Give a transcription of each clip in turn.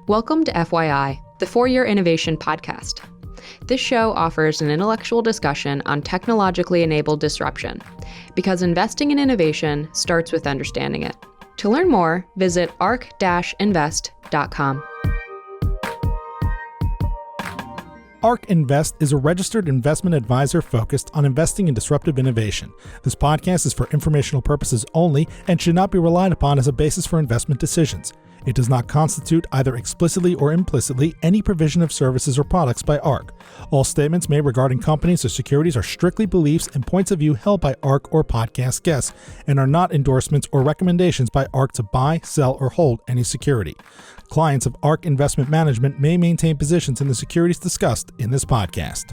Welcome to FYI, the For-Your Innovation podcast. This show offers an intellectual discussion on technologically enabled disruption, because investing in innovation starts with understanding it. To learn more, visit arc-invest.com. ARC Invest is a registered investment advisor focused on investing in disruptive innovation. This podcast is for informational purposes only and should not be relied upon as a basis for investment decisions. It does not constitute, either explicitly or implicitly, any provision of services or products by ARC. All statements made regarding companies or securities are strictly beliefs and points of view held by ARC or podcast guests, and are not endorsements or recommendations by ARC to buy, sell, or hold any security. Clients of ARC Investment Management may maintain positions in the securities discussed in this podcast.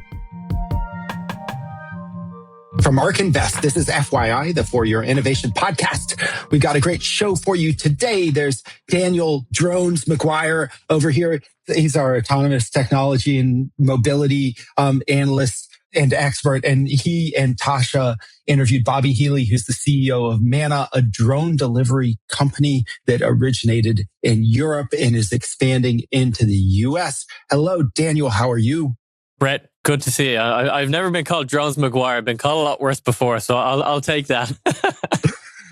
From ARC Invest, this is FYI, the For Your Innovation podcast. We've got a great show for you today. There's Daniel Drones Maguire over here. He's our autonomous technology and mobility analyst and expert. And he and Tasha interviewed Bobby Healy, who's the CEO of Manna, a drone delivery company that originated in Europe and is expanding into the US. Hello, Daniel. How are you? Brett, good to see you. I've never been called Drones Maguire. I've been called a lot worse before, so I'll take that.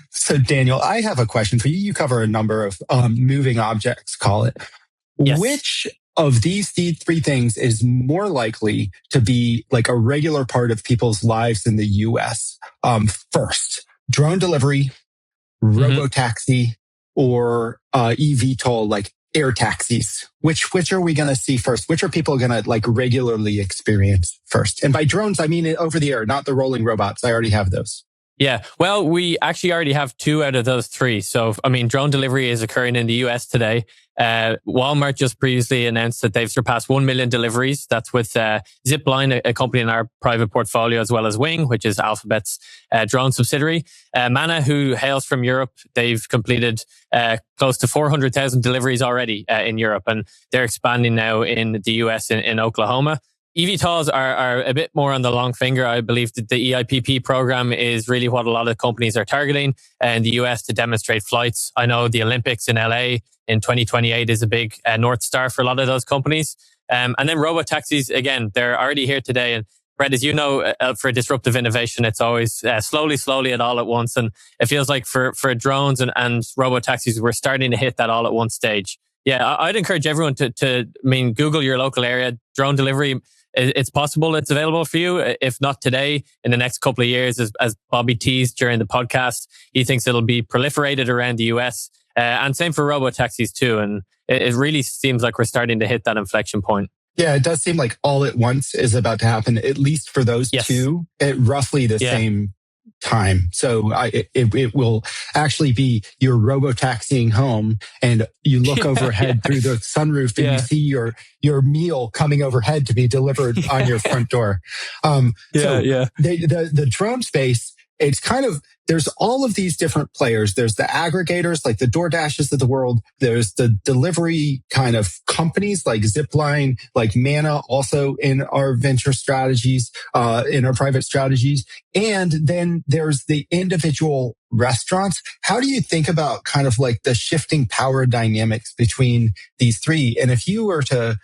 So, Daniel, I have a question for you. You cover a number of moving objects, call it. Yes. Which of these three things is more likely to be like a regular part of people's lives in the US? First, drone delivery, robotaxi, or eVTOL, like air taxis. Which are we going to see first? Which are people going to like regularly experience first? And by drones, I mean over the air, not the rolling robots. I already have those. Yeah, well, we actually already have two out of those three. So, I mean, drone delivery is occurring in the US today. Walmart just previously announced that they've surpassed 1 million deliveries. That's with Zipline, a company in our private portfolio, as well as Wing, which is Alphabet's drone subsidiary. Manna, who hails from Europe, they've completed close to 400,000 deliveries already in Europe, and they're expanding now in the US in Oklahoma. eVTOLs are a bit more on the long finger. I believe that the EIPP program is really what a lot of companies are targeting in the US to demonstrate flights. I know the Olympics in LA in 2028 is a big North Star for a lot of those companies. And then robotaxis, again, they're already here today. And Brett, as you know, for disruptive innovation, it's always slowly and all at once. And it feels like for drones and robotaxis, we're starting to hit that all at once stage. Yeah, I'd encourage everyone to Google your local area. Drone delivery, it's possible it's available for you. If not today, in the next couple of years, as Bobby teased during the podcast, he thinks it'll be proliferated around the US. And same for robotaxis too. And it really seems like we're starting to hit that inflection point. Yeah, it does seem like all at once is about to happen, at least for those two, at roughly the same time. So it will actually be your robo-taxiing home, and you look overhead through the sunroof and you see your meal coming overhead to be delivered on your front door. The drone space, it's kind of, there's all of these different players. There's the aggregators, like the DoorDashes of the world. There's the delivery kind of companies like Zipline, like Manna, also in our venture strategies, in our private strategies. And then there's the individual restaurants. How do you think about kind of like the shifting power dynamics between these three? And if you were to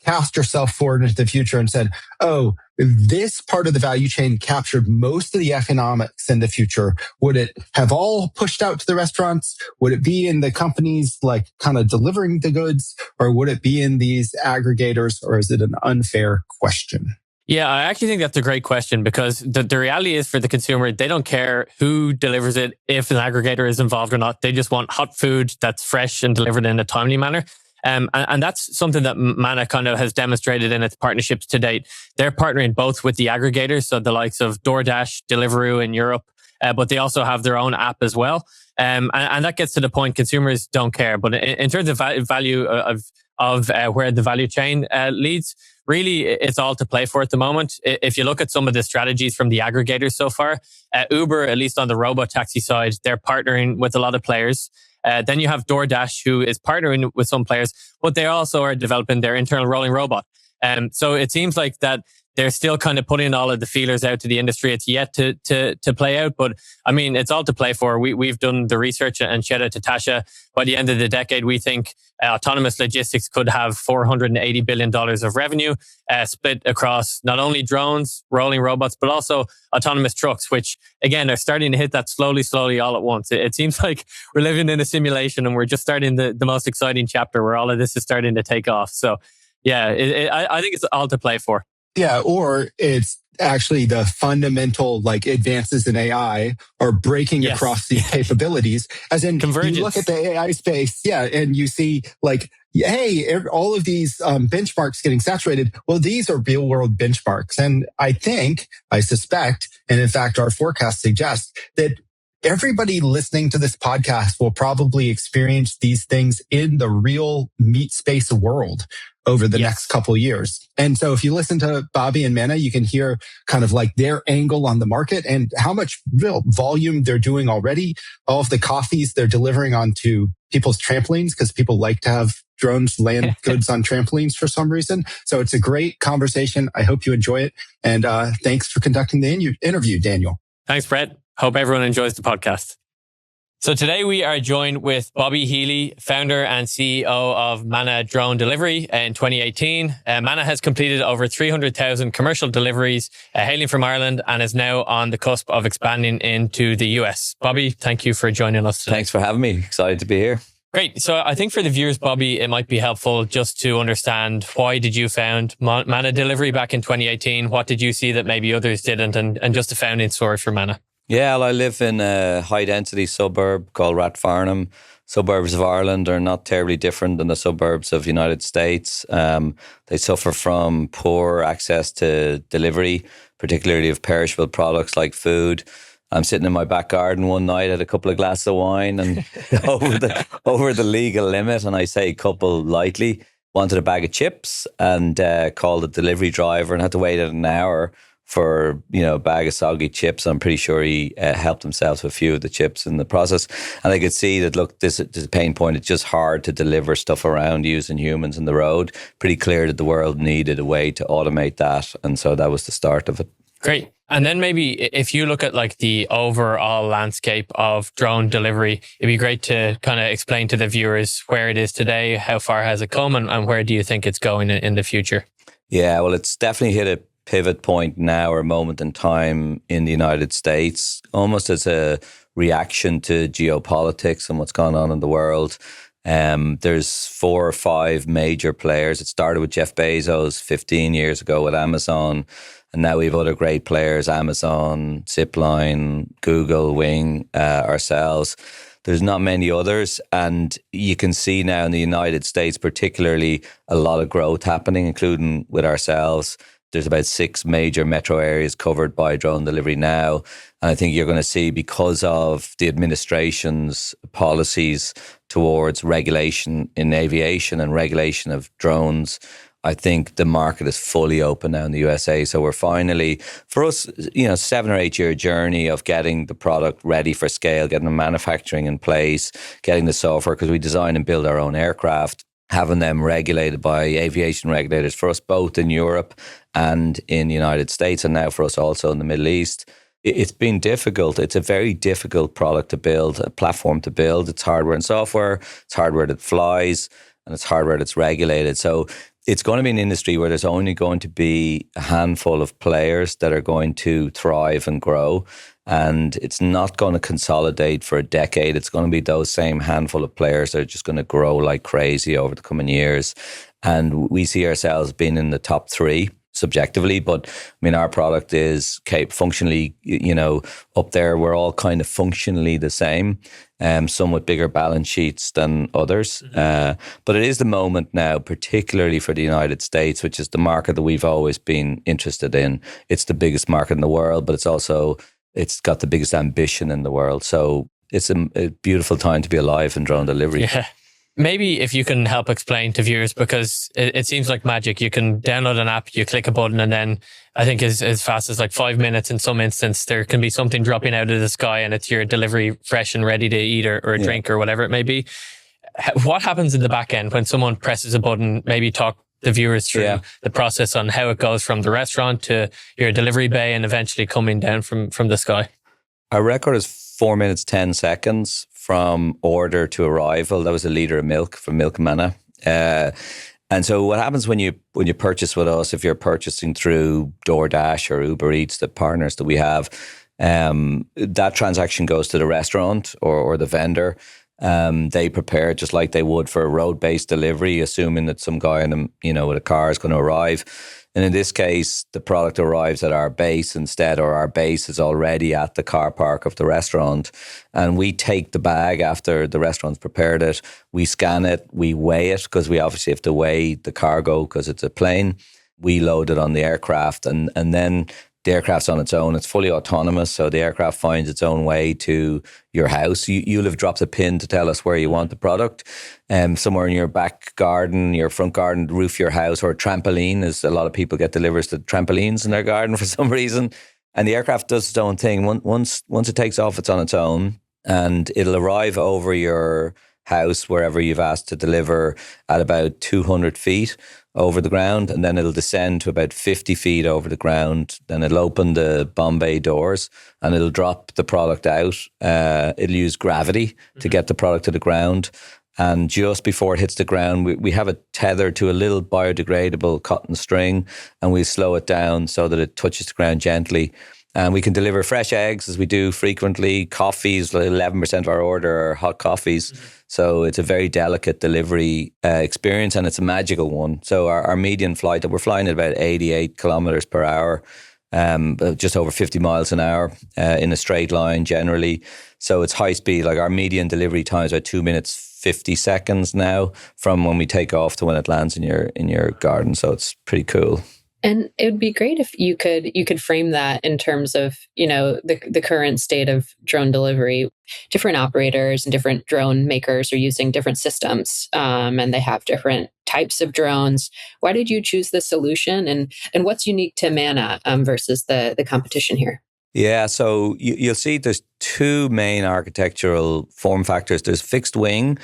cast yourself forward into the future and said, oh, this part of the value chain captured most of the economics in the future, would it have all pushed out to the restaurants? Would it be in the companies like kind of delivering the goods? Or would it be in these aggregators? Or is it an unfair question? Yeah, I actually think that's a great question, because the reality is, for the consumer, they don't care who delivers it, if an aggregator is involved or not. They just want hot food that's fresh and delivered in a timely manner. And that's something that Manna kind of has demonstrated in its partnerships to date. They're partnering both with the aggregators, so the likes of DoorDash, Deliveroo in Europe, but they also have their own app as well. And that gets to the point, consumers don't care. But in terms of value of where the value chain leads, really, it's all to play for at the moment. If you look at some of the strategies from the aggregators so far, Uber, at least on the robo-taxi side, they're partnering with a lot of players. Then you have DoorDash, who is partnering with some players, but they also are developing their internal rolling robot. So it seems like that they're still kind of putting all of the feelers out to the industry. It's yet to play out, but I mean, it's all to play for. We've done the research, and shout out to Tasha. By the end of the decade, we think autonomous logistics could have $480 billion of revenue split across not only drones, rolling robots, but also autonomous trucks, which again are starting to hit that slowly all at once. It seems like we're living in a simulation, and we're just starting the most exciting chapter where all of this is starting to take off. So yeah, I think it's all to play for. Yeah, or it's actually the fundamental like advances in AI are breaking across these capabilities. As in, convergence. You look at the AI space, and you see like, hey, all of these benchmarks getting saturated. Well, these are real world benchmarks. And I suspect, and in fact, our forecast suggests that everybody listening to this podcast will probably experience these things in the real meat space world over the next couple of years. And so if you listen to Bobby and Manna, you can hear kind of like their angle on the market and how much real volume they're doing already. All of the coffees they're delivering onto people's trampolines, because people like to have drones land goods on trampolines for some reason. So it's a great conversation. I hope you enjoy it. And thanks for conducting the interview, Daniel. Thanks, Brett. Hope everyone enjoys the podcast. So today we are joined with Bobby Healy, founder and CEO of Manna Drone Delivery in 2018. Manna has completed over 300,000 commercial deliveries, hailing from Ireland, and is now on the cusp of expanding into the US. Bobby, thank you for joining us today. Thanks for having me. Excited to be here. Great. So I think for the viewers, Bobby, it might be helpful just to understand, why did you found Manna Delivery back in 2018? What did you see that maybe others didn't? And just a founding story for Manna. Yeah, well, I live in a high-density suburb called Rathfarnham. Suburbs of Ireland are not terribly different than the suburbs of the United States. They suffer from poor access to delivery, particularly of perishable products like food. I'm sitting in my back garden one night, had a couple of glasses of wine and over the legal limit, and I say couple lightly, wanted a bag of chips and called the delivery driver and had to wait an hour for a bag of soggy chips. I'm pretty sure he helped himself to a few of the chips in the process. And I could see that, look, this is a pain point. It's just hard to deliver stuff around using humans in the road. Pretty clear that the world needed a way to automate that. And so that was the start of it. Great. And then maybe if you look at like the overall landscape of drone delivery, it'd be great to kind of explain to the viewers where it is today, how far has it come, and where do you think it's going in the future? Yeah, well, it's definitely hit a pivot point now, or moment in time in the United States, almost as a reaction to geopolitics and what's gone on in the world. There's 4 or 5 major players. It started with Jeff Bezos 15 years ago with Amazon, and now we have other great players, Amazon, Zipline, Google, Wing, ourselves. There's not many others, and you can see now in the United States particularly a lot of growth happening, including with ourselves. There's about 6 major metro areas covered by drone delivery now. And I think you're going to see, because of the administration's policies towards regulation in aviation and regulation of drones, I think the market is fully open now in the USA. So we're finally, for us, 7 or 8 year journey of getting the product ready for scale, getting the manufacturing in place, getting the software, because we design and build our own aircraft, having them regulated by aviation regulators for us both in Europe and in the United States, and now for us also in the Middle East. It's been difficult. It's a very difficult product to build, a platform to build. It's hardware and software. It's hardware that flies, and it's hardware that's regulated. So it's going to be an industry where there's only going to be a handful of players that are going to thrive and grow. And it's not going to consolidate for a decade. It's going to be those same handful of players that are just going to grow like crazy over the coming years. And we see ourselves being in the top 3 subjectively, but I mean, our product is functionally, up there. We're all kind of functionally the same, some with bigger balance sheets than others. But it is the moment now, particularly for the United States, which is the market that we've always been interested in. It's the biggest market in the world, but it's got the biggest ambition in the world. So it's a beautiful time to be alive in drone delivery. Yeah. Maybe if you can help explain to viewers, because it seems like magic. You can download an app, you click a button, and then I think as fast as like 5 minutes in some instance, there can be something dropping out of the sky and it's your delivery fresh and ready to eat or drink or whatever it may be. What happens in the back end when someone presses a button? Maybe talk the viewers through the process on how it goes from the restaurant to your delivery bay and eventually coming down from the sky? Our record is 4 minutes, 10 seconds from order to arrival. That was a litre of milk from Milk Manna. And so what happens when you purchase with us, if you're purchasing through DoorDash or Uber Eats, the partners that we have, that transaction goes to the restaurant or the vendor. They prepare it just like they would for a road-based delivery, assuming that some guy with a car is going to arrive. And in this case, the product arrives at our base instead, or our base is already at the car park of the restaurant. And we take the bag after the restaurant's prepared it. We scan it, we weigh it, because we obviously have to weigh the cargo because it's a plane. We load it on the aircraft, and then the aircraft's on its own. It's fully autonomous, so the aircraft finds its own way to your house. You'll have dropped a pin to tell us where you want the product. Somewhere in your back garden, your front garden, roof of your house, or a trampoline, as a lot of people get deliveries to trampolines in their garden for some reason. And the aircraft does its own thing. Once it takes off, it's on its own, and it'll arrive over your house wherever you've asked to deliver at about 200 feet over the ground, and then it'll descend to about 50 feet over the ground. Then it'll open the bomb bay doors and it'll drop the product out. It'll use gravity to get the product to the ground. And just before it hits the ground, we have it tethered to a little biodegradable cotton string, and we slow it down so that it touches the ground gently. And we can deliver fresh eggs, as we do frequently. Coffees, 11% of our order are hot coffees. So it's a very delicate delivery experience, and it's a magical one. So our median flight, that we're flying at about 88 kilometers per hour, just over 50 miles an hour in a straight line generally. So it's high speed. Like our median delivery time is about 2 minutes 50 seconds now from when we take off to when it lands in your garden. So it's pretty cool. And it would be great if you could frame that in terms of, the current state of drone delivery. Different operators and different drone makers are using different systems, and they have different types of drones. Why did you choose this solution, and what's unique to Manna versus the competition here? Yeah, so you'll see there's two main architectural form factors. There's fixed wing,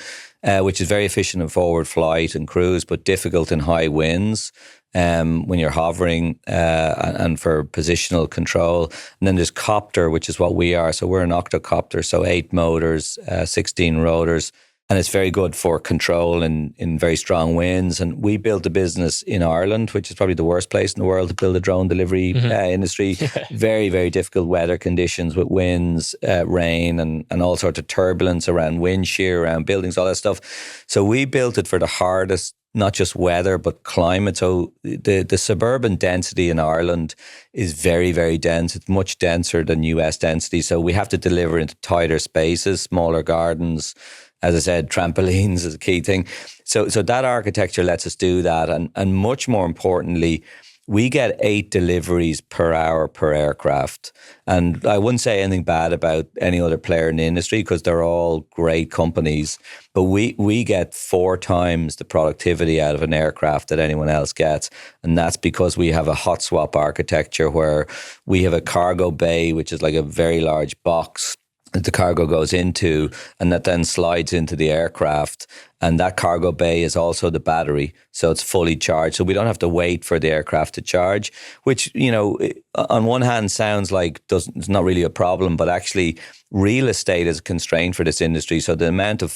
which is very efficient in forward flight and cruise, but difficult in high winds when you're hovering and for positional control. And then there's copter, which is what we are. So we're an octocopter, so 8 motors, 16 rotors. And it's very good for control in very strong winds. And we built a business in Ireland, which is probably the worst place in the world to build a drone delivery industry. Very, very difficult weather conditions with winds, rain, and all sorts of turbulence around wind shear, around buildings, all that stuff. So we built it for the hardest, not just weather, but climate. So the suburban density in Ireland is very, very dense. It's much denser than US density. So we have to deliver into tighter spaces, smaller gardens. As I said, trampolines is a key thing. So that architecture lets us do that. And much more importantly, we get 8 deliveries per hour per aircraft. And I wouldn't say anything bad about any other player in the industry because they're all great companies. But we get 4 times the productivity out of an aircraft that anyone else gets. And that's because we have a hot swap architecture where we have a cargo bay, which is like a very large box that the cargo goes into, and that then slides into the aircraft. And that cargo bay is also the battery. So it's fully charged. So we don't have to wait for the aircraft to charge, which, on one hand sounds like it's not really a problem, but actually real estate is a constraint for this industry. So the amount of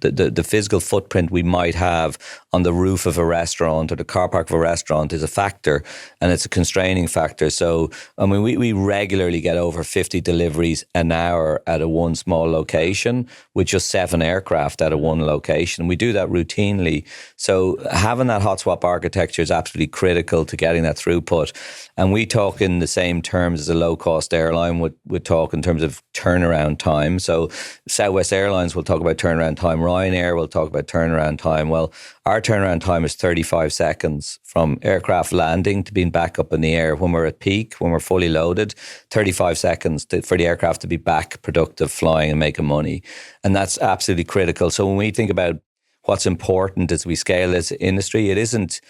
the physical footprint we might have on the roof of a restaurant or the car park of a restaurant is a factor, and it's a constraining factor. So, I mean, we regularly get over 50 deliveries an hour at a one small location with just 7 aircraft at a one location. We do that routinely. So having that hot swap architecture is absolutely critical to getting that throughput. And we talk in the same terms as a low-cost airline would talk in terms of turnaround time. So Southwest Airlines will talk about turnaround time. Ryanair will talk about turnaround time. Well, our turnaround time is 35 seconds from aircraft landing to being back up in the air. When we're at peak, when we're fully loaded, 35 seconds for the aircraft to be back productive, flying and making money. And that's absolutely critical. So when we think about what's important as we scale this industry, it isn't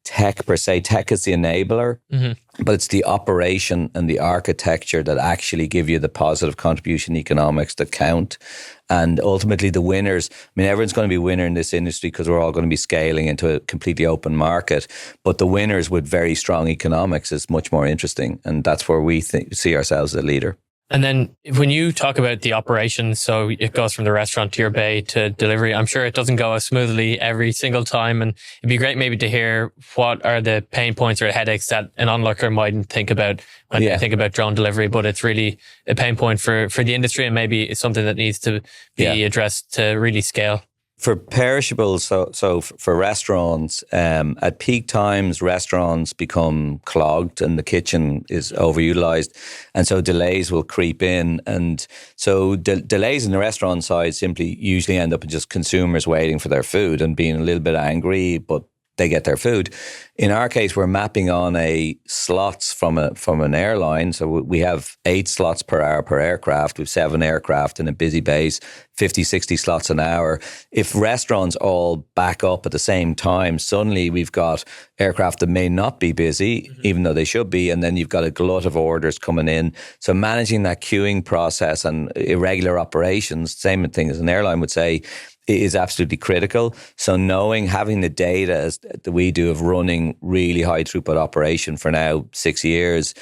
tech per se. Tech is the enabler, but it's the operation and the architecture that actually give you the positive contribution economics that count. And ultimately the winners, I mean, everyone's going to be a winner in this industry because we're all going to be scaling into a completely open market. But the winners with very strong economics is much more interesting. And that's where we see ourselves as a leader. And then when you talk about the operations, so it goes from the restaurant to your bay to delivery, I'm sure it doesn't go as smoothly every single time. And it'd be great maybe to hear what are the pain points or headaches that an onlooker mightn't think about when they think about drone delivery, but it's really a pain point for the industry, and maybe it's something that needs to be addressed to really scale. For perishables, so for restaurants, at peak times, restaurants become clogged and the kitchen is overutilized. And so delays will creep in. And so delays in the restaurant side simply usually end up in just consumers waiting for their food and being a little bit angry, but they get their food. In our case, we're mapping on slots from an airline. So we have 8 slots per hour per aircraft. We have 7 aircraft in a busy base, 50, 60 slots an hour. If restaurants all back up at the same time, suddenly we've got aircraft that may not be busy, even though they should be. And then you've got a glut of orders coming in. So managing that queuing process and irregular operations, same thing as an airline would say, is absolutely critical. So having the data that we do of running really high throughput operation for now 6 years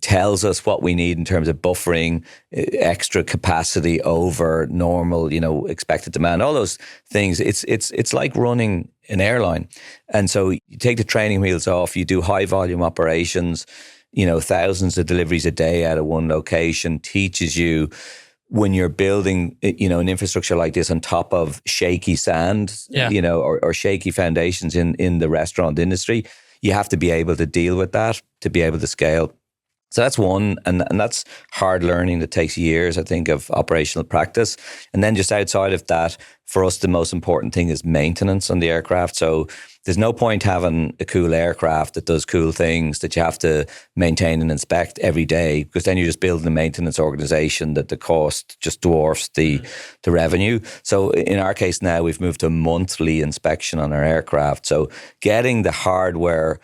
tells us what we need in terms of buffering, extra capacity over normal, expected demand, all those things. It's like running an airline. And so you take the training wheels off, you do high volume operations, thousands of deliveries a day out of one location, teaches you when you're building, an infrastructure like this on top of shaky sand, or shaky foundations in the restaurant industry, you have to be able to deal with that to be able to scale. So that's one, and that's hard learning that takes years, I think, of operational practice. And then just outside of that, for us, the most important thing is maintenance on the aircraft. So there's no point having a cool aircraft that does cool things that you have to maintain and inspect every day, because then you're just building a maintenance organization that the cost just dwarfs the revenue. So in our case now, we've moved to monthly inspection on our aircraft. So getting the hardware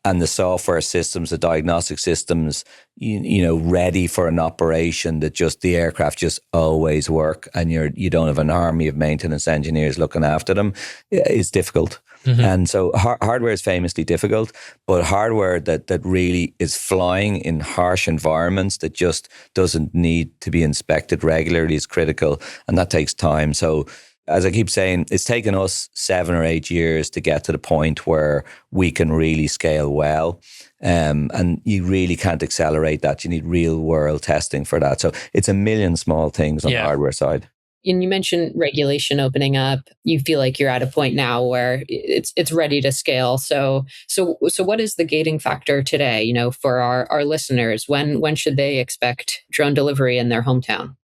and the software systems, the diagnostic systems, ready for an operation that just the aircraft just always work, and you don't have an army of maintenance engineers looking after them, is difficult. And so hardware is famously difficult, but hardware that really is flying in harsh environments that just doesn't need to be inspected regularly is critical, and that takes time. So as I keep saying, it's taken us 7 or 8 years to get to the point where we can really scale well. And you really can't accelerate that. You need real world testing for that. So it's a million small things on the hardware side. And you mentioned regulation opening up. You feel like you're at a point now where it's ready to scale. So what is the gating factor today, for our listeners? When should they expect drone delivery in their hometown?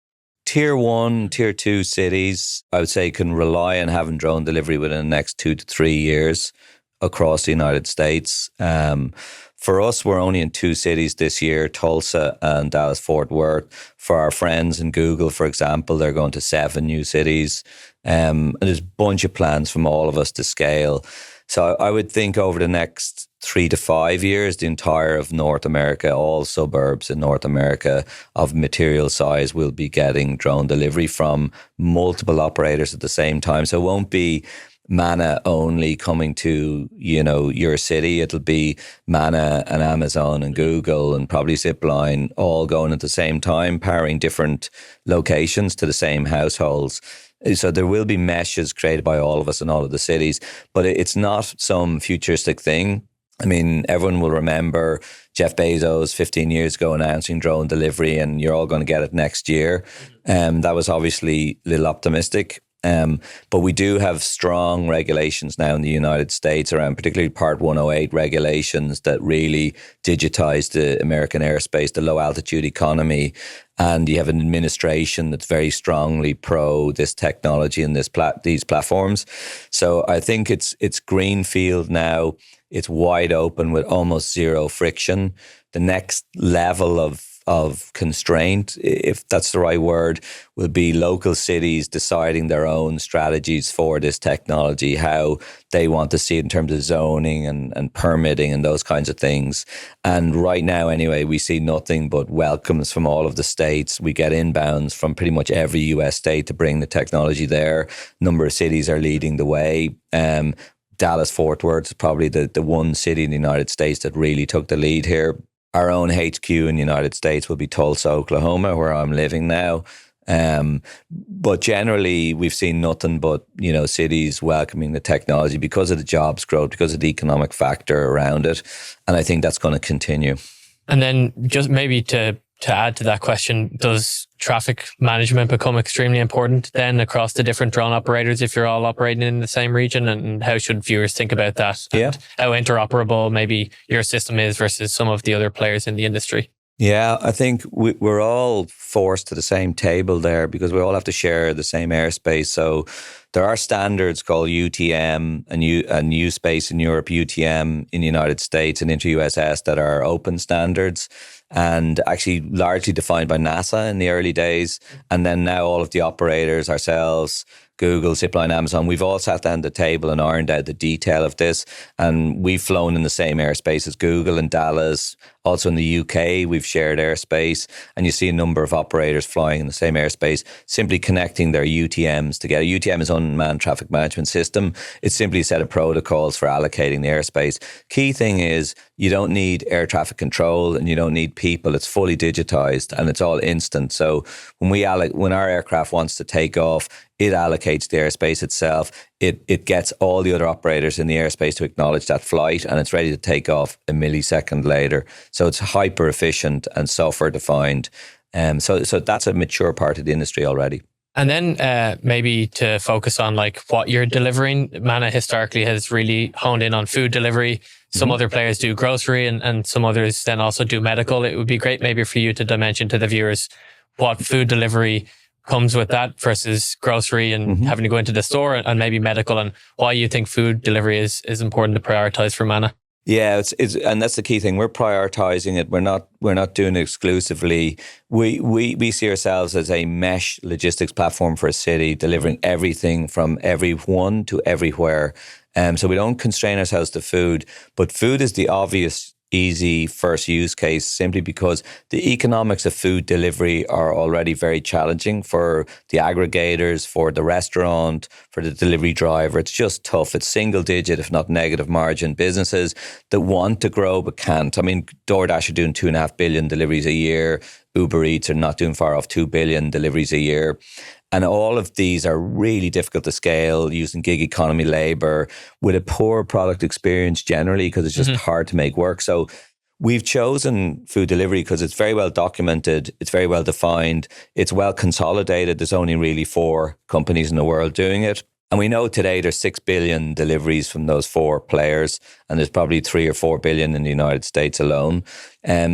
Tier 1, Tier 2 cities, I would say, can rely on having drone delivery within the next 2 to 3 years across the United States. For us, we're only in 2 cities this year, Tulsa and Dallas-Fort Worth. For our friends in Google, for example, they're going to 7 new cities. And there's a bunch of plans from all of us to scale. So I would think over the next 3 to 5 years, the entire of North America, all suburbs in North America of material size will be getting drone delivery from multiple operators at the same time. So it won't be Manna only coming to, your city. It'll be Manna and Amazon and Google and probably Zipline all going at the same time, powering different locations to the same households. So there will be meshes created by all of us in all of the cities, but it's not some futuristic thing. I mean, everyone will remember Jeff Bezos 15 years ago announcing drone delivery, and you're all going to get it next year. That was obviously a little optimistic. But we do have strong regulations now in the United States around particularly Part 108 regulations that really digitize the American airspace, the low altitude economy. And you have an administration that's very strongly pro this technology and these platforms. So I think it's greenfield now. It's wide open with almost zero friction. The next level of of constraint, if that's the right word, will be local cities deciding their own strategies for this technology, how they want to see it in terms of zoning and permitting and those kinds of things. And right now, anyway, we see nothing but welcomes from all of the states. We get inbounds from pretty much every US state to bring the technology there. A number of cities are leading the way. Dallas, Fort Worth is probably the one city in the United States that really took the lead here. Our own HQ in the United States will be Tulsa, Oklahoma, where I'm living now. But generally, we've seen nothing but, cities welcoming the technology because of the jobs growth, because of the economic factor around it. And I think that's going to continue. And then just maybe to add to that question, does traffic management become extremely important then across the different drone operators if you're all operating in the same region? And how should viewers think about that? Yeah. And how interoperable maybe your system is versus some of the other players in the industry? Yeah, I think we're all forced to the same table there because we all have to share the same airspace. So there are standards called UTM and U-Space in Europe, UTM in the United States, and Inter-USS that are open standards and actually largely defined by NASA in the early days. And then now all of the operators, ourselves, Google, Zipline, Amazon, we've all sat down at the table and ironed out the detail of this. And we've flown in the same airspace as Google in Dallas. Also in the UK, we've shared airspace. And you see a number of operators flying in the same airspace, simply connecting their UTMs together. UTM is Unmanned Traffic Management System. It's simply a set of protocols for allocating the airspace. Key thing is you don't need air traffic control and you don't need people. It's fully digitized and it's all instant. So when our aircraft wants to take off, it allocates the airspace itself. It gets all the other operators in the airspace to acknowledge that flight and it's ready to take off a millisecond later. So it's hyper efficient and software defined. So that's a mature part of the industry already. And then maybe to focus on like what you're delivering, Manna historically has really honed in on food delivery. Some other players do grocery and some others then also do medical. It would be great maybe for you to dimension to the viewers what food delivery comes with that versus grocery and having to go into the store and maybe medical, and why you think food delivery is important to prioritize for Manna. Yeah, it's and that's the key thing. We're prioritizing it. We're not doing it exclusively. We see ourselves as a mesh logistics platform for a city, delivering everything from everyone to everywhere. So we don't constrain ourselves to food, but food is the obvious, easy first use case simply because the economics of food delivery are already very challenging for the aggregators, for the restaurant, for the delivery driver. It's just tough. It's single digit, if not negative margin businesses that want to grow but can't. I mean, DoorDash are doing 2.5 billion deliveries a year. Uber Eats are not doing far off 2 billion deliveries a year. And all of these are really difficult to scale using gig economy labor with a poor product experience generally because it's just hard to make work. So we've chosen food delivery because it's very well documented. It's very well defined. It's well consolidated. There's only really 4 companies in the world doing it. And we know today there's 6 billion deliveries from those 4 players, and there's probably 3 or 4 billion in the United States alone.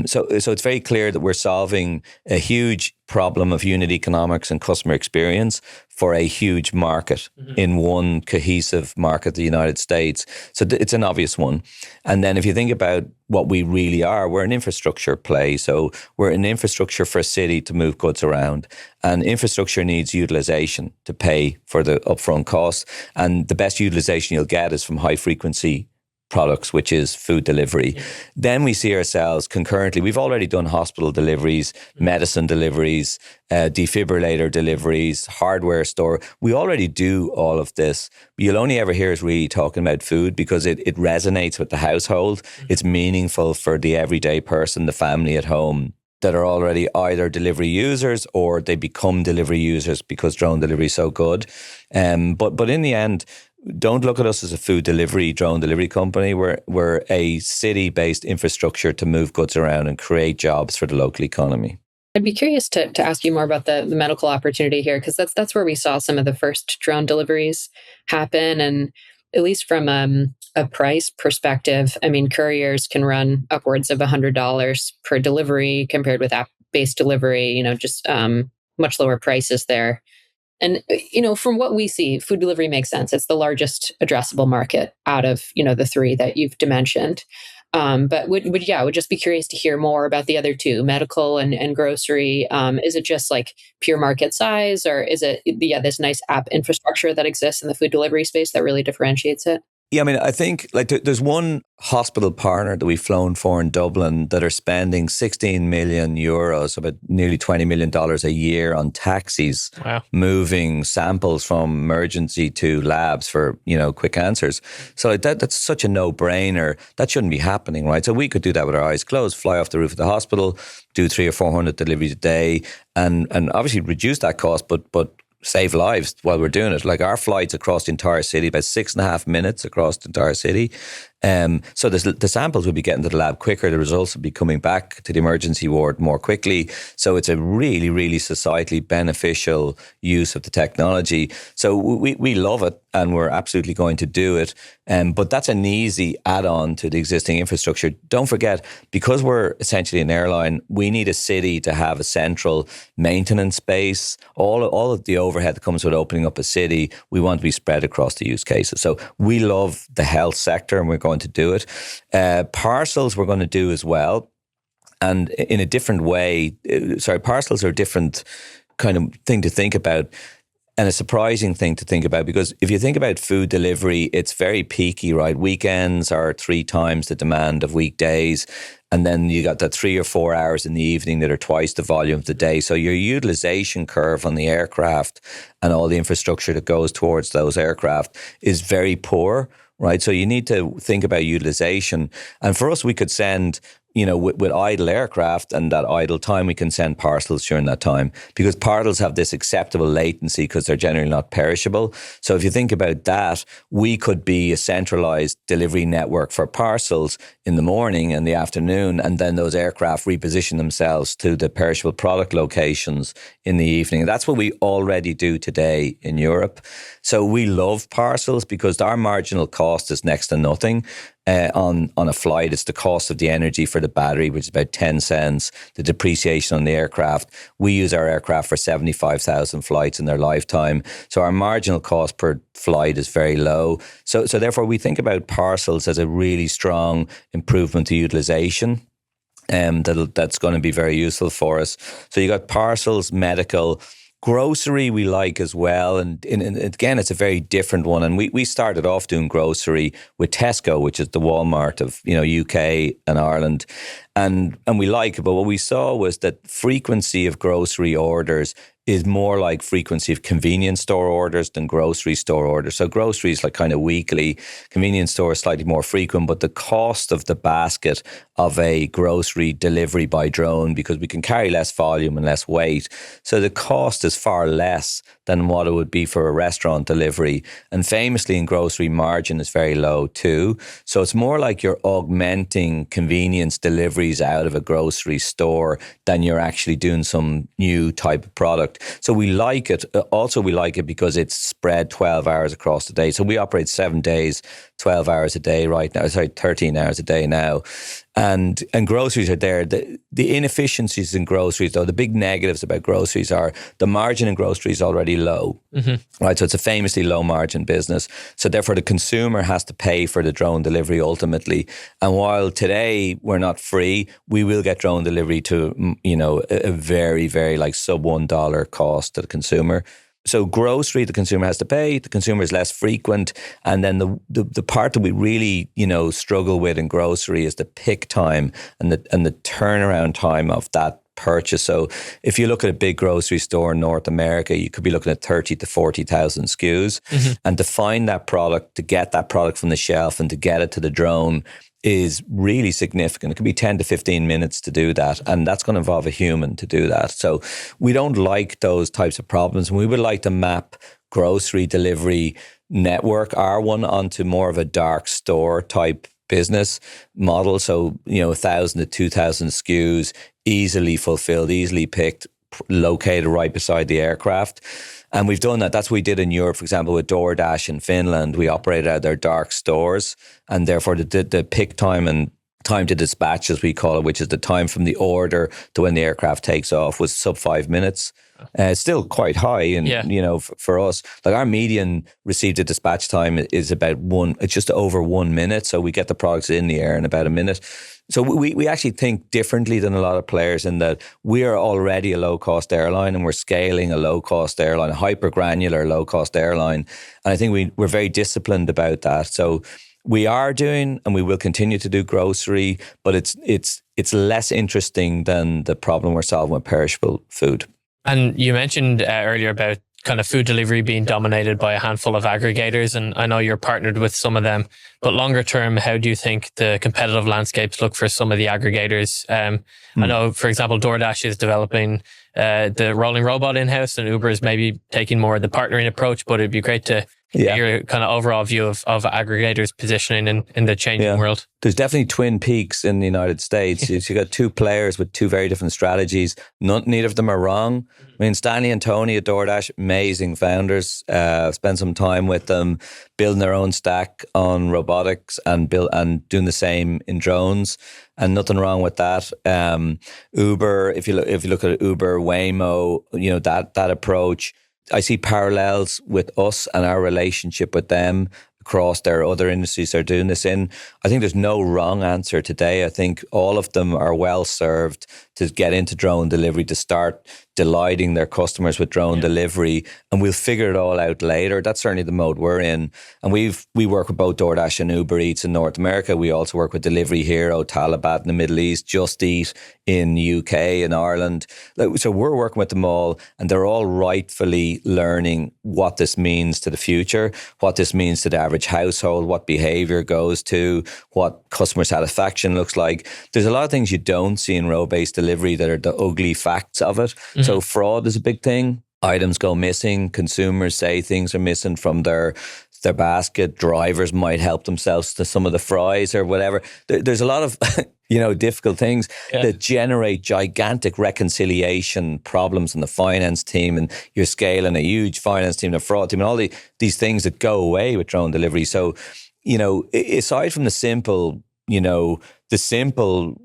So it's very clear that we're solving a huge problem of unit economics and customer experience for a huge market in one cohesive market, the United States. So it's an obvious one. And then if you think about what we really are, we're an infrastructure play. So we're an infrastructure for a city to move goods around. And infrastructure needs utilization to pay for the upfront cost. And the best utilization you'll get is from high frequency products, which is food delivery. Then we see ourselves concurrently. We've already done hospital deliveries, medicine deliveries, defibrillator deliveries, hardware store. We already do all of this. But you'll only ever hear us really talking about food because it resonates with the household. It's meaningful for the everyday person, the family at home, that are already either delivery users or they become delivery users because drone delivery is so good. But in the end, don't look at us as a food delivery, drone delivery company. We're a city-based infrastructure to move goods around and create jobs for the local economy. I'd be curious to ask you more about the medical opportunity here, because that's where we saw some of the first drone deliveries happen. And at least from a price perspective, I mean, couriers can run upwards of $100 per delivery compared with app-based delivery, just much lower prices there. And, from what we see, food delivery makes sense. It's the largest addressable market out of, the 3 that you've dimensioned. But would just be curious to hear more about the other two, medical and grocery. Is it just like pure market size, or is it this nice app infrastructure that exists in the food delivery space that really differentiates it? Yeah, I mean, I think like there's one hospital partner that we've flown for in Dublin that are spending 16 million euros, about nearly $20 million a year on taxis, Wow. moving samples from emergency to labs for, quick answers. So like that's such a no-brainer. That shouldn't be happening, right? So we could do that with our eyes closed, fly off the roof of the hospital, do 300 or 400 deliveries a day, and obviously reduce that cost, but save lives while we're doing it. Like our flights across the entire city, about 6.5 minutes across the entire city. So the samples will be getting to the lab quicker. The results will be coming back to the emergency ward more quickly. So it's a really, really societally beneficial use of the technology. So we love it and we're absolutely going to do it. But that's an easy add-on to the existing infrastructure. Don't forget, because we're essentially an airline, we need a city to have a central maintenance space. All of the overhead that comes with opening up a city, we want to be spread across the use cases. So we love the health sector and we're going to do it. Parcels we're going to do as well. And in a different way, parcels are a different kind of thing to think about. And a surprising thing to think about, because if you think about food delivery, it's very peaky, right? Weekends are 3 times the demand of weekdays. And then you got that 3 or 4 hours in the evening that are twice the volume of the day. So your utilization curve on the aircraft and all the infrastructure that goes towards those aircraft is very poor, right? So you need to think about utilization. And for us, we could send, with idle aircraft and that idle time, we can send parcels during that time, because parcels have this acceptable latency because they're generally not perishable. So if you think about that, we could be a centralized delivery network for parcels in the morning and the afternoon, and then those aircraft reposition themselves to the perishable product locations in the evening. That's what we already do today in Europe. So we love parcels because our marginal cost is next to nothing. On a flight, it's the cost of the energy for the battery, which is about 10 cents, the depreciation on the aircraft. We use our aircraft for 75,000 flights in their lifetime. So our marginal cost per flight is very low. So therefore, we think about parcels as a really strong improvement to utilization. That's going to be very useful for us. So you got parcels, medical. Grocery we like as well, and again it's a very different one. And we started off doing grocery with Tesco, which is the Walmart of UK and Ireland, and we like it. But what we saw was that frequency of grocery orders is more like frequency of convenience store orders than grocery store orders. So grocery is like kind of weekly, convenience store is slightly more frequent, but the cost of the basket of a grocery delivery by drone, because we can carry less volume and less weight, so the cost is far less than what it would be for a restaurant delivery. And famously in grocery, margin is very low too. So it's more like you're augmenting convenience deliveries out of a grocery store than you're actually doing some new type of product. So we like it. Also, we like it because it's spread 12 hours across the day. So we operate 7 days, 12 hours a day right now. 13 hours a day now. And groceries are there. The inefficiencies in groceries, though, the big negatives about groceries are the margin in groceries is already low, right? So it's a famously low margin business. So therefore, the consumer has to pay for the drone delivery ultimately. And while today we're not free, we will get drone delivery to a very, very like sub $1 cost to the consumer. So grocery, the consumer has to pay. The consumer is less frequent, and then the part that we really struggle with in grocery is the pick time and the turnaround time of that purchase. So if you look at a big grocery store in North America, you could be looking at 30 to 40,000 SKUs, and to find that product, to get that product from the shelf and to get it to the drone is really significant. It could be 10 to 15 minutes to do that. And that's going to involve a human to do that. So we don't like those types of problems. And we would like to map grocery delivery network, our one, onto more of a dark store type business model. So, 1,000 to 2,000 SKUs, easily fulfilled, easily picked, located right beside the aircraft. And we've done that. That's what we did in Europe, for example, with DoorDash in Finland. We operated out of their dark stores, and therefore the pick time and time to dispatch, as we call it, which is the time from the order to when the aircraft takes off, was sub 5 minutes. It's still quite high, and for us, like our median received a dispatch time is about it's just over 1 minute. So we get the products in the air in about a minute. So we actually think differently than a lot of players in that we are already a low cost airline, and we're scaling a low cost airline, a hyper granular low cost airline. And I think we're very disciplined about that. So we are doing, and we will continue to do grocery, but it's less interesting than the problem we're solving with perishable food. And you mentioned earlier about kind of food delivery being dominated by a handful of aggregators, and I know you're partnered with some of them. But longer term, how do you think the competitive landscapes look for some of the aggregators? I know, for example, DoorDash is developing the rolling robot in-house, and Uber is maybe taking more of the partnering approach, but it'd be great to get your kind of overall view of aggregators positioning in the changing world. There's definitely twin peaks in the United States. You've got two players with two very different strategies. Neither of them are wrong. I mean, Stanley and Tony at DoorDash, amazing founders. Spent some time with them, building their own stack on robotics and doing the same in drones, and nothing wrong with that. Uber, if you look at Uber, Waymo, that approach, I see parallels with us and our relationship with them across their other industries they're doing this in. I think there's no wrong answer today. I think all of them are well served to get into drone delivery, to start delighting their customers with drone delivery, and we'll figure it all out later. That's certainly the mode we're in. And we work with both DoorDash and Uber Eats in North America. We also work with Delivery Hero, Talabat in the Middle East, Just Eat in UK and Ireland. So we're working with them all, and they're all rightfully learning what this means to the future, what this means to the average household, what behavior goes to, what customer satisfaction looks like. There's a lot of things you don't see in row-based delivery that are the ugly facts of it. Mm-hmm. So fraud is a big thing. Items go missing. Consumers say things are missing from their basket. Drivers might help themselves to some of the fries or whatever. There's a lot of difficult things that generate gigantic reconciliation problems in the finance team, and you're scaling a huge finance team, a fraud team, and all these things that go away with drone delivery. So, aside from the simple,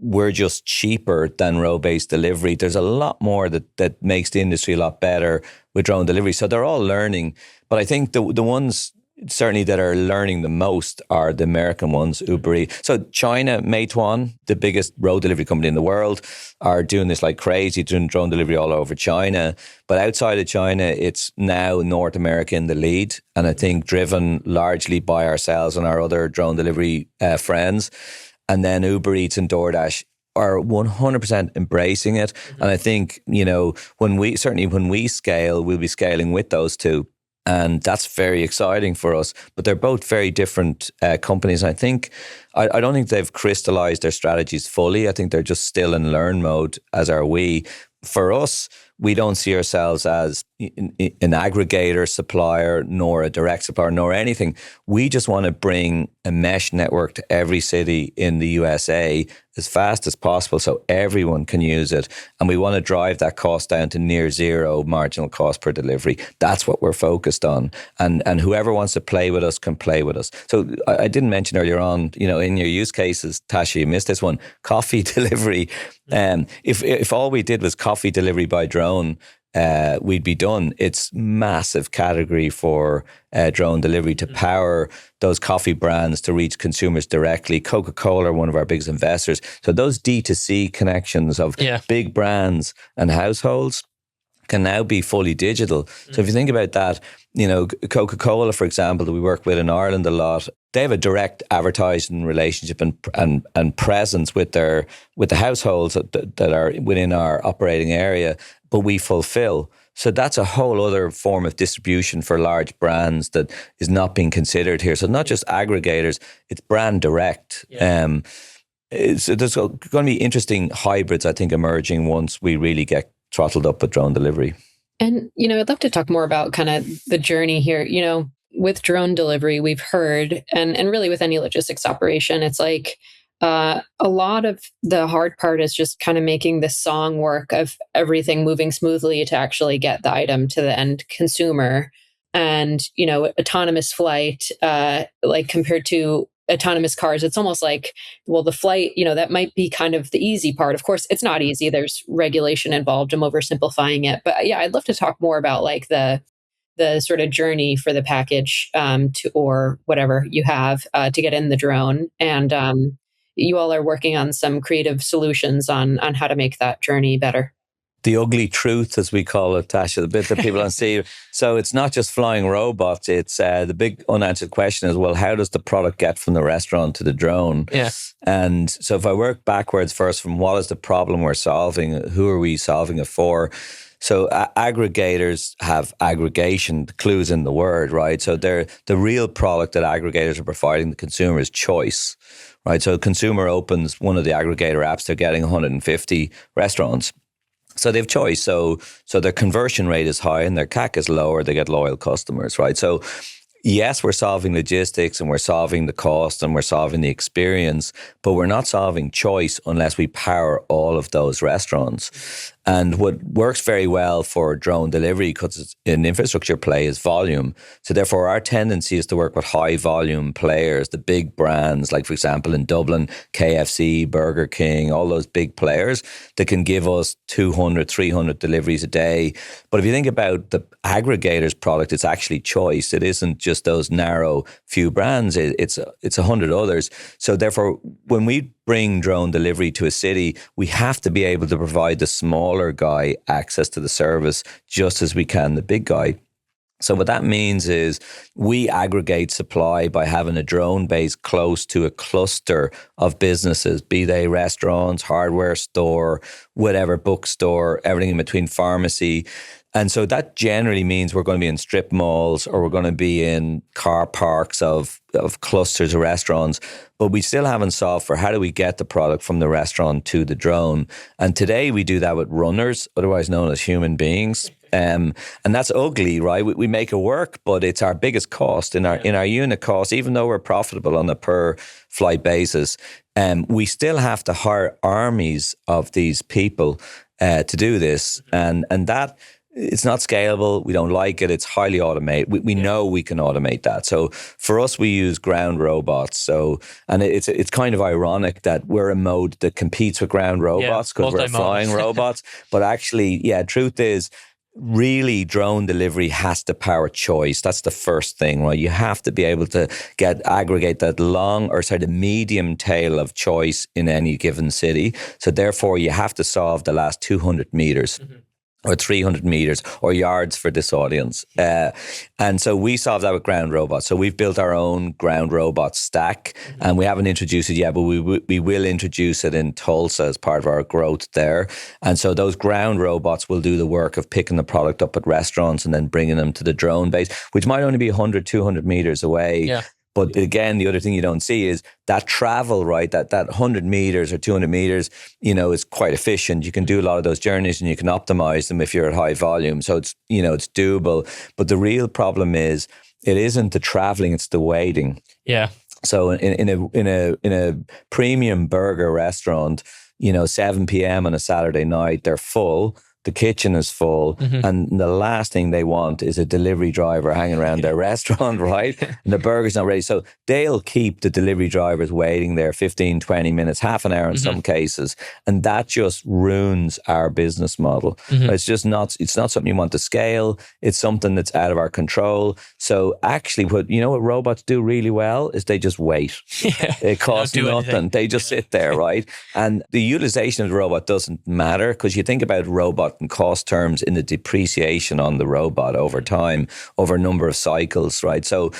we're just cheaper than row-based delivery. There's a lot more that makes the industry a lot better with drone delivery. So they're all learning. But I think the ones certainly that are learning the most are the American ones, Uber Eats. So China, Meituan, the biggest road delivery company in the world, are doing this like crazy, doing drone delivery all over China. But outside of China, it's now North America in the lead. And I think driven largely by ourselves and our other drone delivery friends. And then Uber Eats and DoorDash are 100% embracing it. Mm-hmm. And I think, when we scale, we'll be scaling with those two. And that's very exciting for us. But they're both very different companies. I think, I don't think they've crystallized their strategies fully. I think they're just still in learn mode, as are we. For us, we don't see ourselves as an aggregator supplier, nor a direct supplier, nor anything. We just want to bring a mesh network to every city in the USA as fast as possible so everyone can use it. And we want to drive that cost down to near zero marginal cost per delivery. That's what we're focused on. And whoever wants to play with us can play with us. So I didn't mention earlier on, in your use cases, Tasha, you missed this one, coffee delivery. If all we did was coffee delivery by drone, we'd be done. It's massive category for drone delivery to power those coffee brands to reach consumers directly. Coca-Cola are one of our biggest investors. So those D2C connections of big brands and households can now be fully digital. So if you think about that, Coca-Cola, for example, that we work with in Ireland a lot, they have a direct advertising relationship and presence with the households that are within our operating area, but we fulfill. So that's a whole other form of distribution for large brands that is not being considered here. So not just aggregators, it's brand direct. So there's going to be interesting hybrids, I think, emerging once we really get throttled up with drone delivery. And, I'd love to talk more about kind of the journey here. With drone delivery, we've heard, and really with any logistics operation, it's like a lot of the hard part is just kind of making the song work of everything moving smoothly to actually get the item to the end consumer. And, autonomous flight, like compared to autonomous cars, it's almost like, well, the flight, that might be kind of the easy part. Of course, it's not easy. There's regulation involved. I'm oversimplifying it. But yeah, I'd love to talk more about like the sort of journey for the package to, or whatever you have to get in the drone. And you all are working on some creative solutions on how to make that journey better. The ugly truth, as we call it, Tasha, the bit that people don't see. So it's not just flying robots. It's the big unanswered question is, well, how does the product get from the restaurant to the drone? Yeah. And so if I work backwards first from what is the problem we're solving, who are we solving it for? So aggregators have aggregation, the clues in the word, right? So they're the real product that aggregators are providing the consumer is choice, right? So a consumer opens one of the aggregator apps, they're getting 150 restaurants. So they have choice. So their conversion rate is high and their CAC is lower. They get loyal customers, right? So yes, we're solving logistics and we're solving the cost and we're solving the experience, but we're not solving choice unless we power all of those restaurants. And what works very well for drone delivery, because it's an infrastructure play, is volume. So therefore, our tendency is to work with high volume players, the big brands, like for example, in Dublin, KFC, Burger King, all those big players that can give us 200, 300 deliveries a day. But if you think about the aggregator's product, it's actually choice. It isn't just those narrow few brands. It's 100 others. So therefore, when we bring drone delivery to a city, we have to be able to provide the smaller guy access to the service just as we can the big guy. So what that means is we aggregate supply by having a drone base close to a cluster of businesses, be they restaurants, hardware store, whatever, bookstore, everything in between, pharmacy. And so that generally means we're going to be in strip malls or we're going to be in car parks of clusters of restaurants, but we still haven't solved for how do we get the product from the restaurant to the drone. And today we do that with runners, otherwise known as human beings. And that's ugly, right? We make it work, but it's our biggest cost in our unit cost, even though we're profitable on a per flight basis. We still have to hire armies of these people to do this. And that, it's not scalable. We don't like it. It's highly automated. We know we can automate that. So for us, we use ground robots. So, and it's kind of ironic that we're a mode that competes with ground robots because we're flying robots. But actually, truth is, really, drone delivery has to power choice. That's the first thing, right? You have to be able to aggregate that the medium tail of choice in any given city. So therefore, you have to solve the last 200 meters. Mm-hmm. Or 300 meters or yards for this audience. And so we solve that with ground robots. So we've built our own ground robot stack and we haven't introduced it yet, but we will introduce it in Tulsa as part of our growth there. And so those ground robots will do the work of picking the product up at restaurants and then bringing them to the drone base, which might only be 100, 200 meters away. Yeah. But again, the other thing you don't see is that travel, right? That 100 meters or 200 meters, is quite efficient. You can do a lot of those journeys and you can optimize them if you're at high volume. So it's, it's doable. But the real problem is it isn't the traveling, it's the waiting. Yeah. So in a premium burger restaurant, 7 p.m. on a Saturday night, they're full. The kitchen is full, and the last thing they want is a delivery driver hanging around their restaurant, right? And the burger's not ready. So they'll keep the delivery drivers waiting there 15, 20 minutes, half an hour in some cases. And that just ruins our business model. It's just not, it's not something you want to scale. It's something that's out of our control. So actually what robots do really well is they just wait. It costs nothing. They just sit there, right? And the utilization of the robot doesn't matter because you think about robot in cost terms in the depreciation on the robot over time, over a number of cycles, right? So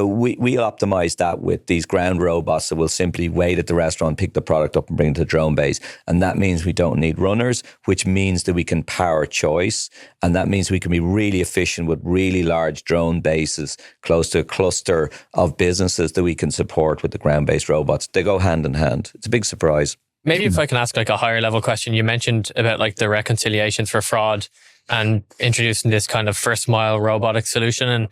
we optimize that with these ground robots that will simply wait at the restaurant, pick the product up and bring it to the drone base. And that means we don't need runners, which means that we can power choice. And that means we can be really efficient with really large drone bases close to a cluster of businesses that we can support with the ground-based robots. They go hand in hand. It's a big surprise. Maybe if I can ask a higher level question, you mentioned about the reconciliations for fraud and introducing this kind of first mile robotic solution. And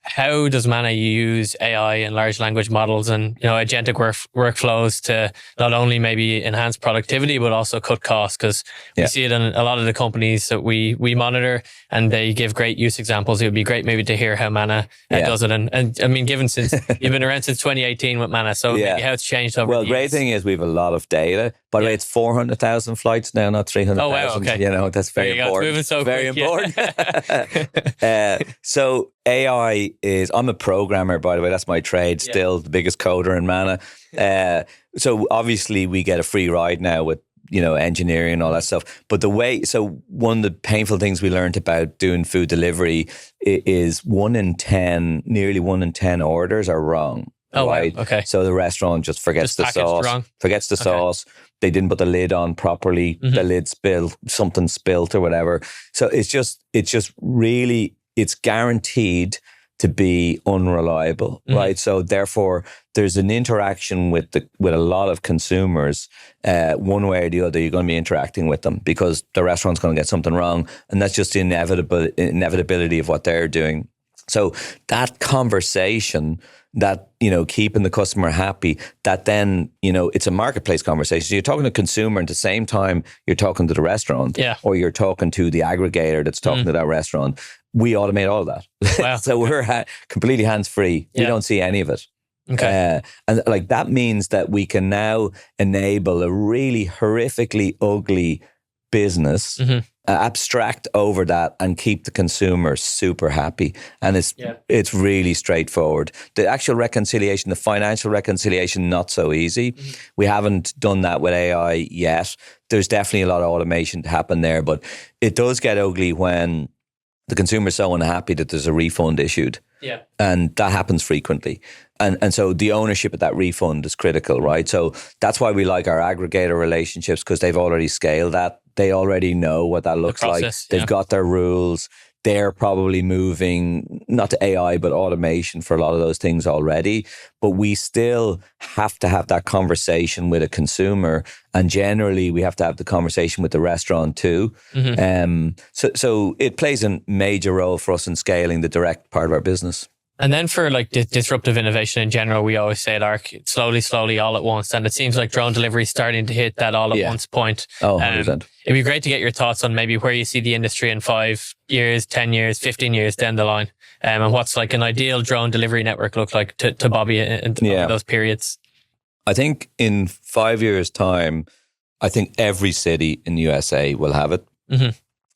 how does Manna use AI and large language models and agentic workflows to not only maybe enhance productivity but also cut costs? Because we see it in a lot of the companies that we monitor, and they give great use examples. It would be great maybe to hear how Manna does it. And I mean, given since you've been around since 2018 with Manna, so maybe how it's changed over the years. Well, great thing is we have a lot of data. By the way, it's 400,000 flights now, not 300,000. Oh, wow, okay. That's very important. Moving so very quick, important. So AI is, I'm a programmer, by the way, that's my trade, still the biggest coder in Manna. So obviously we get a free ride now with engineering and all that stuff. But one of the painful things we learned about doing food delivery is nearly 1 in 10 orders are wrong. Oh, right? Wow. Okay. So the restaurant just forgets the sauce. They didn't put the lid on properly. Mm-hmm. The lid something spilt or whatever. So it's just really, it's guaranteed to be unreliable, right? So therefore, there's an interaction with a lot of consumers. One way or the other, you're going to be interacting with them because the restaurant's going to get something wrong, and that's just the inevitability of what they're doing. So that conversation, that keeping the customer happy, that then it's a marketplace conversation. So you're talking to the consumer, and at the same time you're talking to the restaurant, or you're talking to the aggregator that's talking to that restaurant. We automate all of that. Wow. So we're completely hands-free. We don't see any of it. Okay. And that means that we can now enable a really horrifically ugly business, abstract over that, and keep the consumer super happy. And it's really straightforward. The actual reconciliation, the financial reconciliation, not so easy. We haven't done that with AI yet. There's definitely a lot of automation to happen there, but it does get ugly when the consumer's so unhappy that there's a refund issued. Yeah. And that happens frequently. And so the ownership of that refund is critical, right? So that's why we like our aggregator relationships, because they've already scaled that. They already know what that looks like. They've got their rules. They're probably moving, not to AI, but automation for a lot of those things already. But we still have to have that conversation with a consumer. And generally, we have to have the conversation with the restaurant too. So it plays a major role for us in scaling the direct part of our business. And then for like disruptive innovation in general, we always say at ARC, slowly, all at once. And it seems like drone delivery is starting to hit that all at once point. Oh, 100%. It'd be great to get your thoughts on maybe where you see the industry in 5 years, 10 years, 15 years down the line. And what's like an ideal drone delivery network look like to Bobby in those periods? I think in 5 years' time, I think every city in the USA will have it.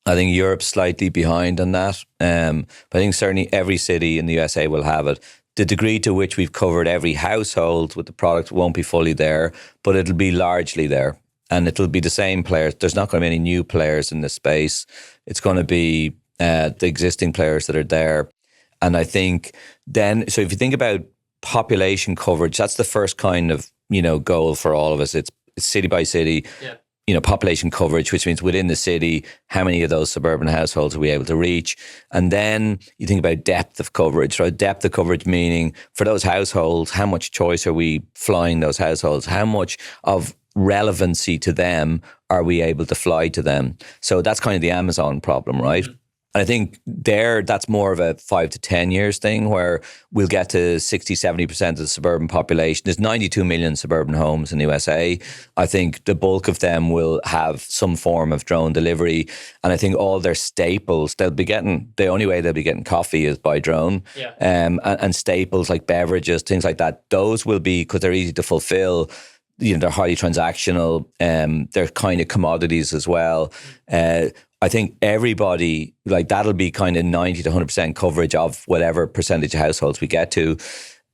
I think Europe's slightly behind on that. But I think certainly every city in the USA will have it. The degree to which we've covered every household with the product won't be fully there, but it'll be largely there. And it'll be the same players. There's not going to be any new players in this space. It's going to be the existing players that are there. And I think then, so if you think about population coverage, that's the first kind of, goal for all of us. It's city by city. Yeah. Population coverage, which means within the city, how many of those suburban households are we able to reach? And then you think about depth of coverage, right? Depth of coverage meaning for those households, how much choice are we flying those households? How much of relevancy to them are we able to fly to them? So that's kind of the Amazon problem, right? And I think that's more of a 5 to 10 years thing where we'll get to 60, 70% of the suburban population. There's 92 million suburban homes in the USA. I think the bulk of them will have some form of drone delivery. And I think all their staples, the only way they'll be getting coffee is by drone. Yeah. And staples like beverages, things like that, those will be, because they're easy to fulfill, they're highly transactional. They're kind of commodities as well. I think everybody, that'll be kind of 90 to 100% coverage of whatever percentage of households we get to.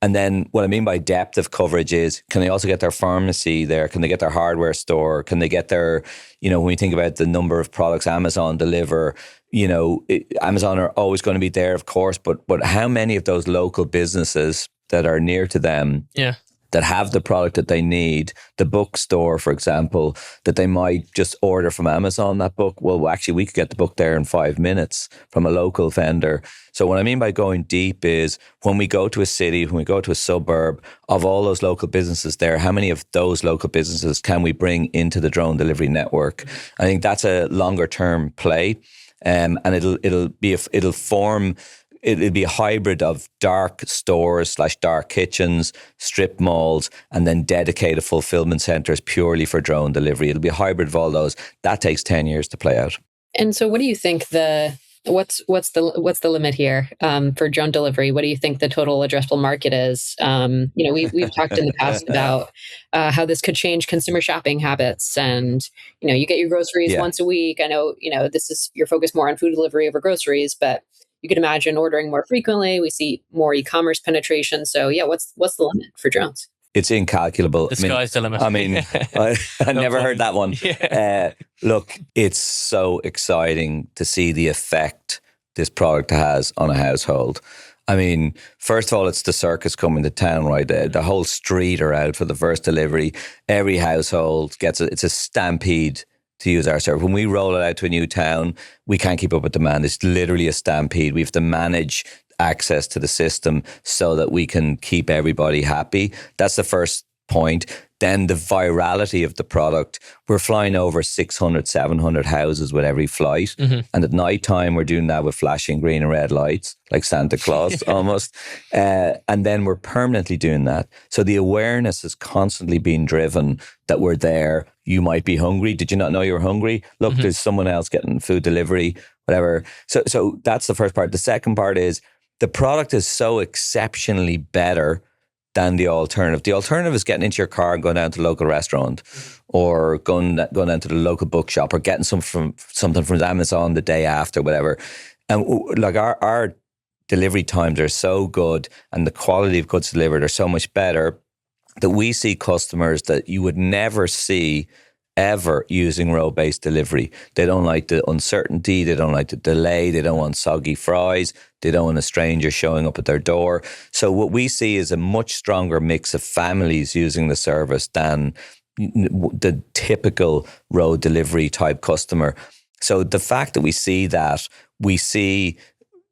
And then what I mean by depth of coverage is, can they also get their pharmacy there? Can they get their hardware store? Can they get their, when we think about the number of products Amazon deliver, Amazon are always going to be there, of course, but how many of those local businesses that are near to them that have the product that they need, the bookstore, for example, that they might just order from Amazon, that book, well, actually, we could get the book there in 5 minutes from a local vendor. So what I mean by going deep is when we go to a city, when we go to a suburb, of all those local businesses there, how many of those local businesses can we bring into the drone delivery network? I think that's a longer term play. And it'll form it'd be a hybrid of dark stores / dark kitchens, strip malls, and then dedicated fulfillment centers purely for drone delivery. It'll be a hybrid of all those. That takes 10 years to play out. And so, what do you think what's the limit here for drone delivery? What do you think the total addressable market is? We've talked in the past about how this could change consumer shopping habits, and you get your groceries once a week. I know you're focused more on food delivery over groceries, but you could imagine ordering more frequently. We see more e-commerce penetration. So what's the limit for drones? It's incalculable. The sky's the limit. I mean, I never heard that one. Yeah. Look, it's so exciting to see the effect this product has on a household. I mean, first of all, it's the circus coming to town, right? The whole street are out for the first delivery. Every household it's a stampede to use our service. When we roll it out to a new town, we can't keep up with demand. It's literally a stampede. We have to manage access to the system so that we can keep everybody happy. That's the first point. Then the virality of the product. We're flying over 600, 700 houses with every flight. Mm-hmm. And at night time, we're doing that with flashing green and red lights, like Santa Claus almost. And then we're permanently doing that. So the awareness is constantly being driven that we're there. You might be hungry. Did you not know you were hungry? Look, there's someone else getting food delivery, whatever. So that's the first part. The second part is the product is so exceptionally better than the alternative. The alternative is getting into your car and going down to the local restaurant, or going down to the local bookshop, or getting something from Amazon the day after, whatever. And like our delivery times are so good, and the quality of goods delivered are so much better, that we see customers that you would never see ever using road-based delivery. They don't like the uncertainty. They don't like the delay. They don't want soggy fries. They don't want a stranger showing up at their door. So what we see is a much stronger mix of families using the service than the typical road delivery type customer. So the fact that we see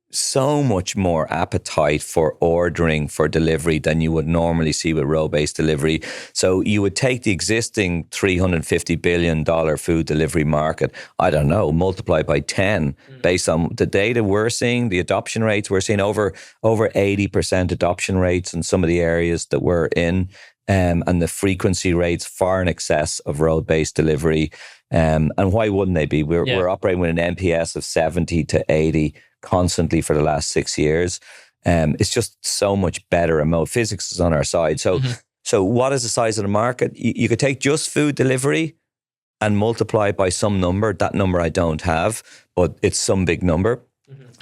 so much more appetite for ordering for delivery than you would normally see with road-based delivery. So you would take the existing $350 billion food delivery market, I don't know, multiply by 10 based on the data we're seeing, the adoption rates. We're seeing over 80% adoption rates in some of the areas that we're in, and the frequency rates far in excess of road-based delivery. And why wouldn't they be? We're operating with an NPS of 70 to 80 constantly for the last 6 years. It's just so much better, and physics is on our side. So, So what is the size of the market? You could take just food delivery and multiply it by some number. That number I don't have, but it's some big number.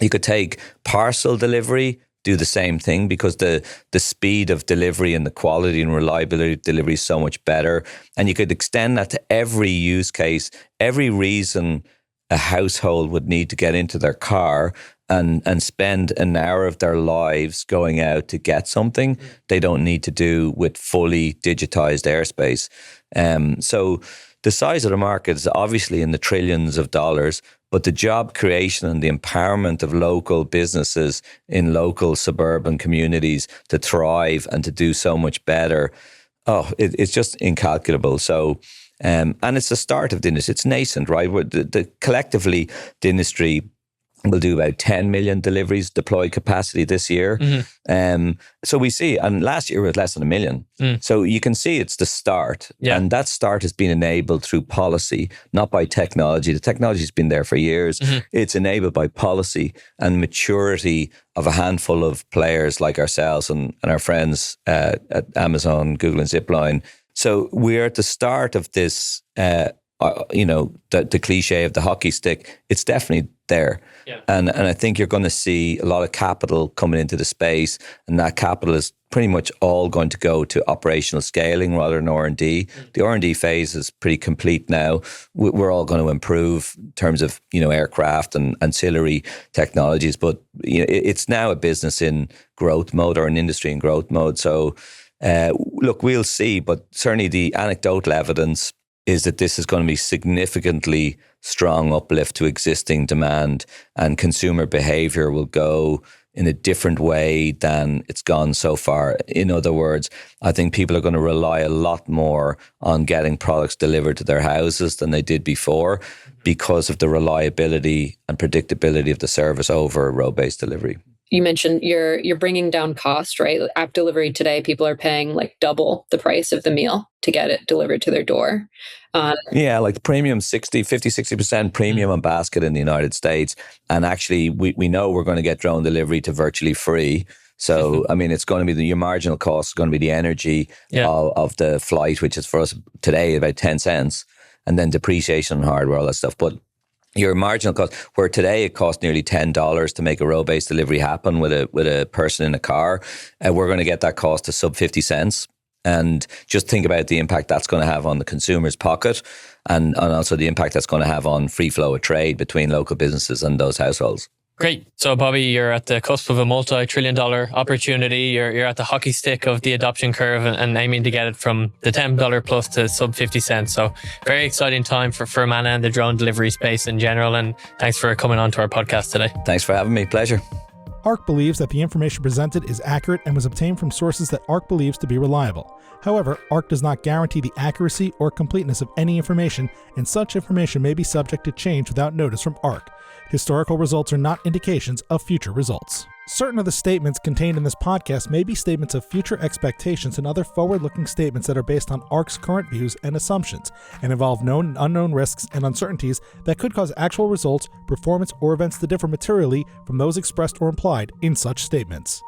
You could take parcel delivery, do the same thing, because the speed of delivery and the quality and reliability of delivery is so much better. And you could extend that to every use case, every reason a household would need to get into their car and spend an hour of their lives going out to get something they don't need to do with fully digitized airspace. So the size of the market is obviously in the trillions of dollars, but the job creation and the empowerment of local businesses in local suburban communities to thrive and to do so much better, it's just incalculable. So, and it's the start of the industry. It's nascent, right? Collectively, the industry will do about 10 million deliveries deployed capacity this year. So we see, and last year was less than 1 million. So you can see it's the start. Yeah. And that start has been enabled through policy, not by technology. The technology has been there for years. It's enabled by policy and maturity of a handful of players like ourselves and our friends at Amazon, Google and Zipline. So we're at the start of this, the cliche of the hockey stick. It's definitely there. Yeah. And I think you're going to see a lot of capital coming into the space, and that capital is pretty much all going to go to operational scaling rather than R&D. The R&D phase is pretty complete now. We're all going to improve in terms of, aircraft and ancillary technologies, but it's now a business in growth mode, or an industry in growth mode. So look, we'll see, but certainly the anecdotal evidence is that this is going to be significantly strong uplift to existing demand, and consumer behavior will go in a different way than it's gone so far. In other words, I think people are going to rely a lot more on getting products delivered to their houses than they did before, because of the reliability and predictability of the service over road-based delivery. you mentioned you're bringing down cost, right? App delivery today, people are paying like double the price of the meal to get it delivered to their door. Yeah, like the premium 60% premium on basket in the United States. And actually, we know we're going to get drone delivery to virtually free. So, I mean, it's going to be your marginal cost is going to be the energy of the flight, which is for us today about 10 cents, and then depreciation on hardware, all that stuff. But your marginal cost, where today it costs nearly $10 to make a row-based delivery happen with a person in a car, we're going to get that cost to sub 50 cents. And just think about the impact that's going to have on the consumer's pocket, and also the impact that's going to have on free flow of trade between local businesses and those households. Great. So, Bobby, you're at the cusp of a multi-trillion-dollar opportunity. You're at the hockey stick of the adoption curve and aiming to get it from the $10 plus to sub 50 cents. So, very exciting time for Manna and the drone delivery space in general. And thanks for coming on to our podcast today. Thanks for having me. Pleasure. ARC believes that the information presented is accurate and was obtained from sources that ARC believes to be reliable. However, ARC does not guarantee the accuracy or completeness of any information, and such information may be subject to change without notice from ARC. Historical results are not indications of future results. Certain of the statements contained in this podcast may be statements of future expectations and other forward-looking statements that are based on ARC's current views and assumptions, and involve known and unknown risks and uncertainties that could cause actual results, performance, or events to differ materially from those expressed or implied in such statements.